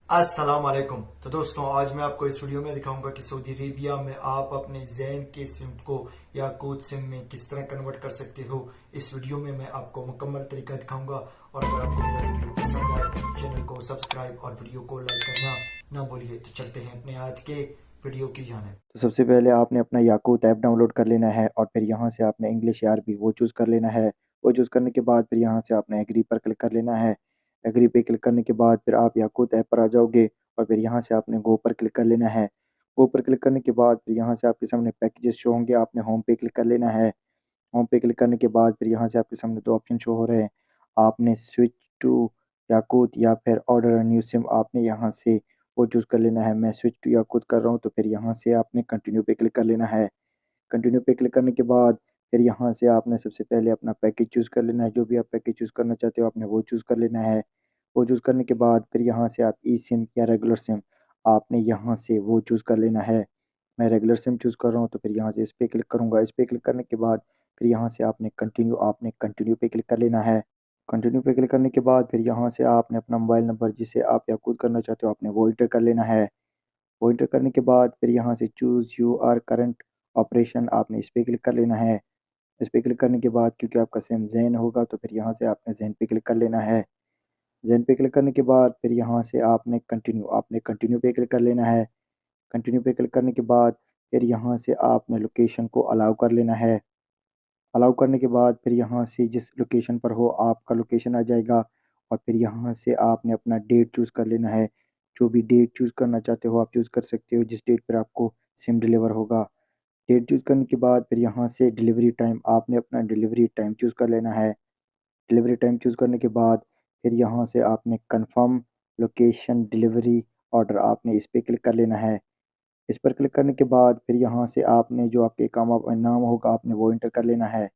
अस्सलाम वालेकुम। तो दोस्तों, आज मैं आपको इस वीडियो में दिखाऊंगा कि सऊदी अरेबिया में आप अपने जैन के सिम को याकूत सिम में किस तरह कन्वर्ट कर सकते हो। इस वीडियो में मैं आपको मुकम्मल तरीका दिखाऊंगा। और अगर आपको मेरा वीडियो पसंद आए तो चैनल को सब्सक्राइब और वीडियो को लाइक करना ना भूलिए। तो चलते हैं अपने आज के वीडियो की जाने। तो सबसे पहले आपने अपना याकूत ऐप डाउनलोड कर लेना है और फिर यहाँ से आपने इंग्लिश या अरबी वो चूज़ कर लेना है। वो चूज़ करने के बाद फिर यहाँ से आपने एग्री पर क्लिक कर लेना है। एग्री पे क्लिक करने के बाद फिर आप याकूत ऐप पर आ जाओगे और फिर यहाँ से आपने गो पर क्लिक कर लेना है। गो पर क्लिक करने के बाद फिर यहाँ से आपके सामने पैकेजेस शो होंगे, आपने होम पे क्लिक कर लेना है। होम पे क्लिक करने के बाद फिर यहाँ से आपके सामने दो ऑप्शन शो हो रहे हैं। आपने स्विच टू याकूत या फिर ऑर्डर अ न्यू सिम, आपने यहाँ से वो चूज़ कर लेना है। मैं स्विच टू याकूत कर रहा हूँ तो फिर यहाँ से आपने कंटिन्यू पे क्लिक कर लेना है। कंटिन्यू पे क्लिक करने के बाद फिर यहाँ से आपने सबसे पहले अपना पैकेज चूज़ कर लेना है। जो भी आप पैकेज चूज़ करना चाहते हो आपने वो चूज़ कर लेना है। वो चूज़ करने के बाद फिर यहाँ से आप ई सिम या रेगुलर सिम, आपने यहाँ से वो चूज़ कर लेना है। मैं रेगुलर सिम चूज़ कर रहा हूँ तो फिर यहाँ से इस पे क्लिक करूँगा। इस पे क्लिक करने के बाद फिर यहाँ से आपने कंटिन्यू पे क्लिक कर लेना है। कंटिन्यू पे क्लिक करने के बाद फिर यहाँ से आपने अपना मोबाइल नंबर जिसे आप याकूत करना चाहते हो आपने वो एंटर कर लेना है। वो एंटर करने के बाद फिर यहाँ से चूज़ यूर करंट ऑपरेशन, आपने इस पे क्लिक कर लेना है। इस पे क्लिक करने के बाद क्योंकि आपका सिम ज़ैन होगा तो फिर यहाँ से आपने ज़ैन पे क्लिक कर लेना है। ज़ैन पे क्लिक करने के बाद फिर यहाँ से आपने कंटिन्यू पे क्लिक कर लेना है। कंटिन्यू पे क्लिक करने के बाद फिर यहाँ से आपने लोकेशन को अलाउ कर लेना है। अलाउ करने के बाद फिर यहाँ से जिस लोकेशन पर हो आपका लोकेशन आ जाएगा और फिर यहाँ से आपने अपना डेट चूज़ कर लेना है। जो भी डेट चूज़ करना चाहते हो आप चूज़ कर सकते हो, जिस डेट पर आपको सिम डिलीवर होगा। डेट चूज़ करने के बाद फिर यहाँ से डिलीवरी टाइम, आपने अपना डिलीवरी टाइम चूज़ कर लेना है। डिलीवरी टाइम चूज़ करने के बाद फिर यहाँ से आपने कन्फर्म लोकेशन डिलीवरी ऑर्डर, आपने इस पे क्लिक कर लेना है। इस पर क्लिक करने के बाद फिर यहाँ से आपने जो आपके इकामा नाम होगा आपने वो एंटर कर लेना है।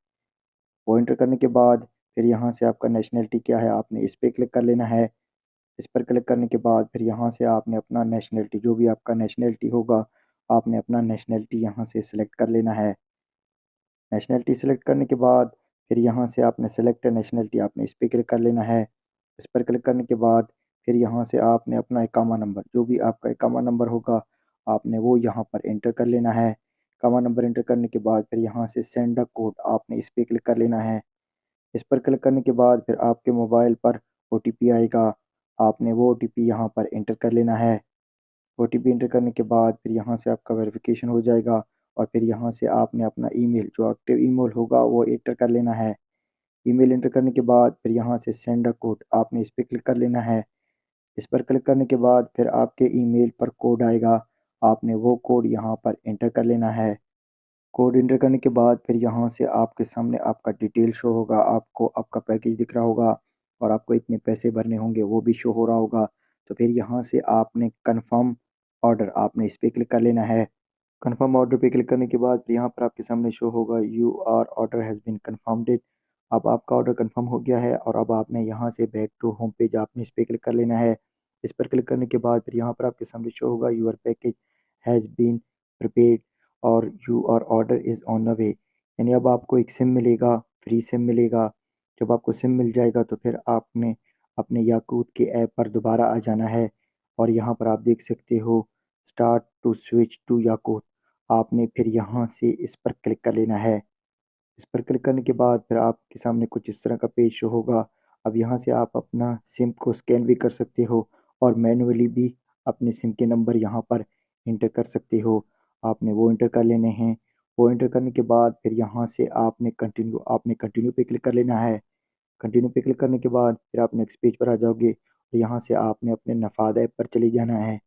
वो एंटर करने के बाद फिर यहाँ से आपका नेशनैलिटी क्या है आपने इस पे क्लिक कर लेना है। इस पर क्लिक करने के बाद फिर यहाँ से आपने अपना नेशनैलिटी, जो भी आपका नेशनैलिटी होगा आपने अपना नेशनैलिटी यहाँ से सिलेक्ट कर लेना है। नेशनैलिटी सेलेक्ट करने के बाद फिर यहाँ से आपने सेलेक्ट नेशनैलिटी, आपने इस पे क्लिक कर लेना है। इस पर क्लिक करने के बाद फिर यहाँ से आपने अपना इकामा नंबर, जो भी आपका इकामा नंबर होगा आपने वो यहाँ पर एंटर कर लेना है। इकामा नंबर एंटर करने के बाद फिर यहाँ से सेंड अ कोड, आपने इस पे क्लिक कर लेना है। इस पर क्लिक करने के बाद फिर आपके मोबाइल पर ओटीपी आएगा, आपने वो ओटीपी यहाँ पर एंटर कर लेना है। ओटीपी एंटर करने के बाद फिर यहाँ से आपका वेरिफिकेशन हो जाएगा और फिर यहाँ से आपने अपना ईमेल, जो एक्टिव ईमेल होगा वो एंटर कर लेना है। ईमेल एंटर करने के बाद फिर यहाँ से सेंड अ कोड, आपने इस पे क्लिक कर लेना है। इस पर क्लिक करने के बाद फिर आपके ईमेल पर कोड आएगा, आपने वो कोड यहाँ पर एंटर कर लेना है। कोड एंटर करने के बाद फिर यहाँ से आपके सामने आपका डिटेल शो होगा, आपको आपका पैकेज दिख रहा होगा और आपको इतने पैसे भरने होंगे वो भी शो हो रहा होगा। तो फिर यहाँ से आपने कन्फर्म ऑर्डर, आपने इस पे क्लिक कर लेना है। कन्फर्म ऑर्डर पे क्लिक करने के बाद फिर यहाँ पर आपके सामने शो होगा your order has been confirmed. अब आपका ऑर्डर कन्फर्म हो गया है और अब आपने यहाँ से बैक टू होम पेज, आपने इस पे क्लिक कर लेना है। इस पर क्लिक करने के बाद फिर यहाँ पर आपके सामने शो होगा your package has been prepared और your order is on the way. यानी अब आपको एक सिम मिलेगा, फ्री सिम मिलेगा। जब आपको सिम मिल जाएगा तो फिर आपने अपने याकूत के ऐप पर दोबारा आ जाना है और यहाँ पर आप देख सकते हो स्टार्ट टू स्विच टू याकूत, आपने फिर यहाँ से इस पर क्लिक कर लेना है। इस पर क्लिक करने के बाद फिर आपके सामने कुछ इस तरह का पेज शो होगा। अब यहाँ से आप अपना सिम को स्कैन भी कर सकते हो और मैन्युअली भी अपने सिम के नंबर यहाँ पर इंटर कर सकते हो। आपने वो इंटर कर लेने हैं। वो इंटर करने के बाद फिर यहाँ से आपने कंटिन्यू पे क्लिक कर लेना है। कंटिन्यू पे क्लिक करने के बाद फिर आप नेक्स्ट पेज पर आ जाओगे और यहाँ से आपने अपने नफ़ाद ऐप पर चले जाना है।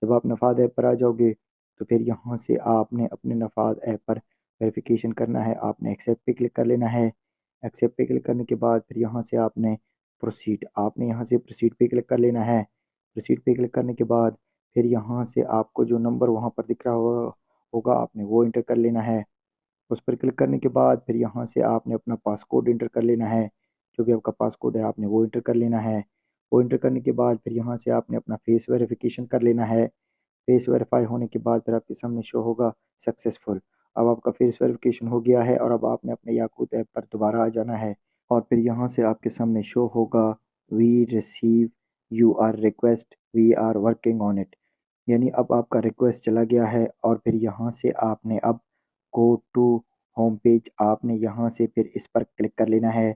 जब आप नफ़ाद ऐप पर आ जाओगे तो फिर यहाँ से आपने अपने नफ़ाद ऐप पर वेरिफिकेशन करना है, आपने एक्सेप्ट पे क्लिक कर लेना है। एक्सेप्ट पे क्लिक करने के बाद फिर यहाँ से आपने यहाँ से प्रोसीड पे क्लिक कर लेना है। प्रोसीड पे क्लिक करने के बाद फिर यहाँ से आपको जो नंबर वहाँ पर दिख रहा होगा आपने वो इंटर कर लेना है। उस पर क्लिक करने के बाद फिर यहाँ से आपने अपना पासकोड इंटर कर लेना है। जो भी आपका पासकोड है आपने वो इंटर कर लेना है। वो इंटर करने के बाद फिर यहाँ से आपने अपना फेस वेरिफिकेशन कर लेना है। फेस वेरीफाई होने के बाद फिर आपके सामने शो होगा सक्सेसफुल। अब आपका फेस वेरिफिकेशन हो गया है और अब आपने अपने याकूत ऐप पर दोबारा आ जाना है और फिर यहाँ से आपके सामने शो होगा we receive your request we are working on it. यानी अब आपका रिक्वेस्ट चला गया है और फिर यहाँ से आपने अब गो टू होम पेज, आपने यहाँ से फिर इस पर क्लिक कर लेना है।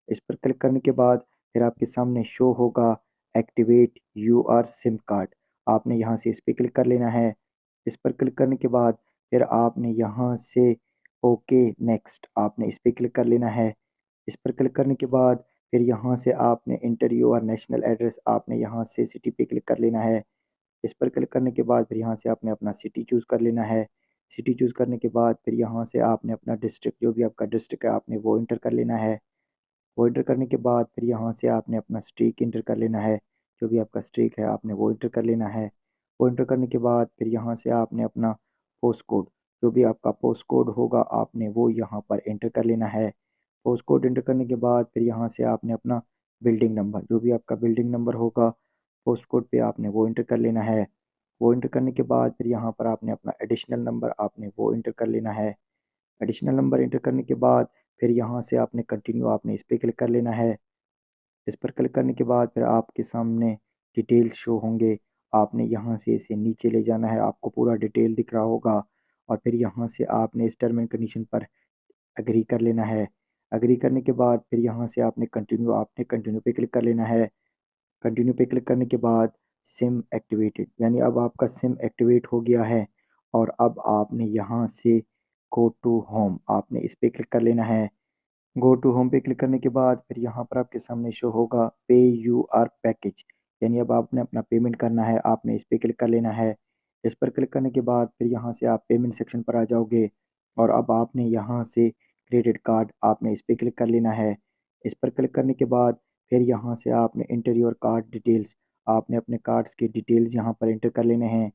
इस पर क्लिक करने के बाद फिर आपके सामने शो होगा एक्टिवेट यूर सिम कार्ड। आपने यहाँ से इस पर क्लिक कर लेना है। इस पर क्लिक करने के बाद फिर आपने यहाँ से ओके नेक्स्ट, आपने इस पर क्लिक कर लेना है। इस पर क्लिक करने के बाद फिर यहाँ से आपने इंटर योर नेशनल एड्रेस, आपने यहाँ से सिटी पे क्लिक कर लेना है। इस पर क्लिक करने के बाद फिर यहाँ से आपने अपना सिटी चूज़ कर लेना है। सिटी चूज़ करने के बाद फिर यहाँ से आपने अपना डिस्ट्रिक्ट, जो भी आपका डिस्ट्रिक्ट है, आपने वो इंटर कर लेना है। वो इंटर करने के बाद फिर यहाँ से आपने अपना स्ट्रीक इंटर कर लेना है। जो भी आपका स्ट्रीक है आपने वो इंटर कर लेना है। वो इंटर करने के बाद फिर यहाँ से आपने अपना पोस्ट कोड, जो भी आपका पोस्ट कोड होगा आपने वो यहाँ पर एंटर कर लेना है। पोस्ट कोड एंटर करने के बाद फिर यहाँ से आपने अपना बिल्डिंग नंबर, जो भी आपका बिल्डिंग नंबर होगा पोस्ट कोड पे आपने वो एंटर कर लेना है। वो एंटर करने के बाद फिर यहाँ पर आपने अपना एडिशनल नंबर आपने वो एंटर कर लेना है। एडिशनल नंबर एंटर करने के बाद फिर यहाँ से आपने कंटिन्यू, आपने इस पर क्लिक कर लेना है। इस पर क्लिक करने के बाद फिर आपके सामने डिटेल्स शो होंगे। आपने यहाँ से इसे नीचे ले जाना है, आपको पूरा डिटेल दिख रहा होगा और फिर यहाँ से आपने इस टर्म एंड कंडीशन पर एग्री कर लेना है। एग्री करने के बाद फिर यहाँ से आपने कंटिन्यू पे क्लिक कर लेना है। कंटिन्यू पे क्लिक करने के बाद सिम एक्टिवेटेड, यानी अब आपका सिम एक्टिवेट हो गया है। और अब आपने यहाँ से गो टू होम, आपने इस पे क्लिक कर लेना है। गो टू होम पे क्लिक करने के बाद फिर यहाँ पर आपके सामने शो होगा पे यू आर पैकेज, यानी अब आपने अपना पेमेंट करना है, आपने इस पे क्लिक कर लेना है। इस पर क्लिक करने के बाद फिर यहाँ से आप पेमेंट सेक्शन पर आ जाओगे और अब आपने यहाँ से क्रेडिट कार्ड, आपने इस पे क्लिक कर लेना है। इस पर क्लिक करने के बाद फिर यहाँ से आपने इंटर योर कार्ड डिटेल्स, आपने अपने कार्ड्स के डिटेल्स यहाँ पर एंटर कर लेने हैं।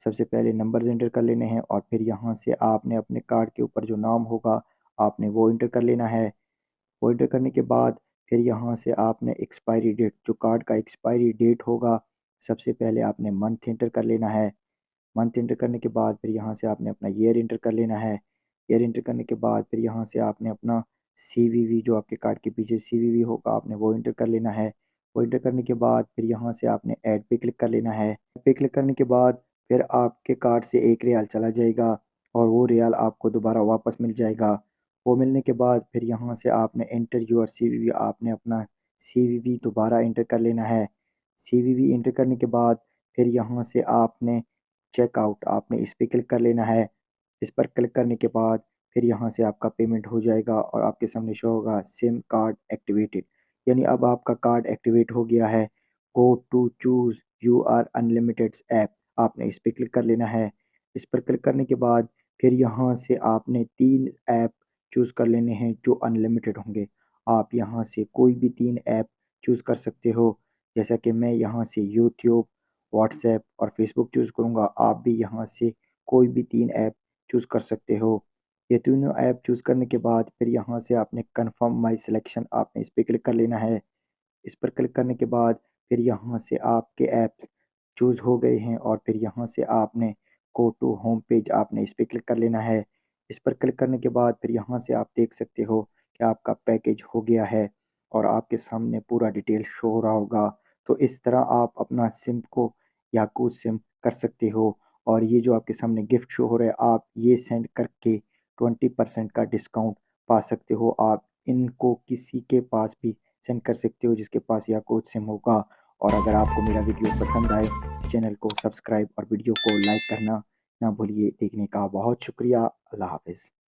सबसे पहले नंबर्स एंटर कर लेने हैं और फिर यहाँ से आपने अपने कार्ड के ऊपर जो नाम होगा आपने वो एंटर कर लेना है। वो एंटर करने के बाद फिर यहाँ से आपने एक्सपायरी डेट, जो कार्ड का एक्सपायरी डेट होगा, सबसे पहले आपने मंथ एंटर कर लेना है। मंथ एंटर करने के बाद फिर यहाँ से आपने अपना ईयर एंटर कर लेना है। ईयर एंटर करने के बाद फिर यहाँ से आपने अपना सीवीवी, जो आपके कार्ड के पीछे सीवीवी होगा, आपने वो एंटर कर लेना है। वो एंटर करने के बाद फिर यहाँ से आपने ऐड पे क्लिक कर लेना है। ऐड पे क्लिक करने के बाद फिर आपके कार्ड से 1 रियाल चला जाएगा और वो रियाल आपको दोबारा वापस मिल जाएगा। वो मिलने के बाद फिर यहाँ से आपने एंटर योर सीवीवी, आपने अपना सीवीवी दोबारा एंटर कर लेना है। सीवीवी एंटर करने के बाद फिर यहाँ से आपने चेकआउट, आपने इस पे क्लिक कर लेना है। इस पर क्लिक करने के बाद फिर यहाँ से आपका पेमेंट हो जाएगा और आपके सामने शो होगा सिम कार्ड एक्टिवेटेड, यानी अब आपका कार्ड एक्टिवेट हो गया है। Go to choose your unlimited app, आपने इस पे क्लिक कर लेना है। इस पर क्लिक करने के बाद फिर यहाँ से आपने 3 ऐप चूज़ कर लेने हैं जो अनलिमिटेड होंगे। आप यहाँ से कोई भी 3 ऐप चूज़ कर सकते हो, जैसा कि मैं यहाँ से यूट्यूब, व्हाट्सएप और फेसबुक चूज़ करूँगा। आप भी यहाँ से कोई भी 3 ऐप चूज़ कर सकते हो। ये तीनों ऐप चूज़ करने के बाद फिर यहाँ से आपने कन्फर्म माई सिलेक्शन, आपने इस पे क्लिक कर लेना है। इस पर क्लिक करने के बाद फिर यहाँ से आपके ऐप्स चूज़ हो गए हैं और फिर यहाँ से आपने गो टू होम पेज, आपने इस पे क्लिक कर लेना है। इस पर क्लिक करने के बाद फिर यहाँ से आप देख सकते हो कि आपका पैकेज हो गया है और आपके सामने पूरा डिटेल शो हो रहा होगा। तो इस तरह आप अपना सिम को याकूत सिम कर सकते हो और ये जो आपके सामने गिफ्ट शो हो रहा है, आप ये सेंड करके 20% का डिस्काउंट पा सकते हो। आप इनको किसी के पास भी सेंड कर सकते हो जिसके पास याकूत सिम होगा। और अगर आपको मेरा वीडियो पसंद आए तो चैनल को सब्सक्राइब और वीडियो को लाइक करना ना भूलिए। देखने का बहुत शुक्रिया। अल्लाह हाफ़िज़।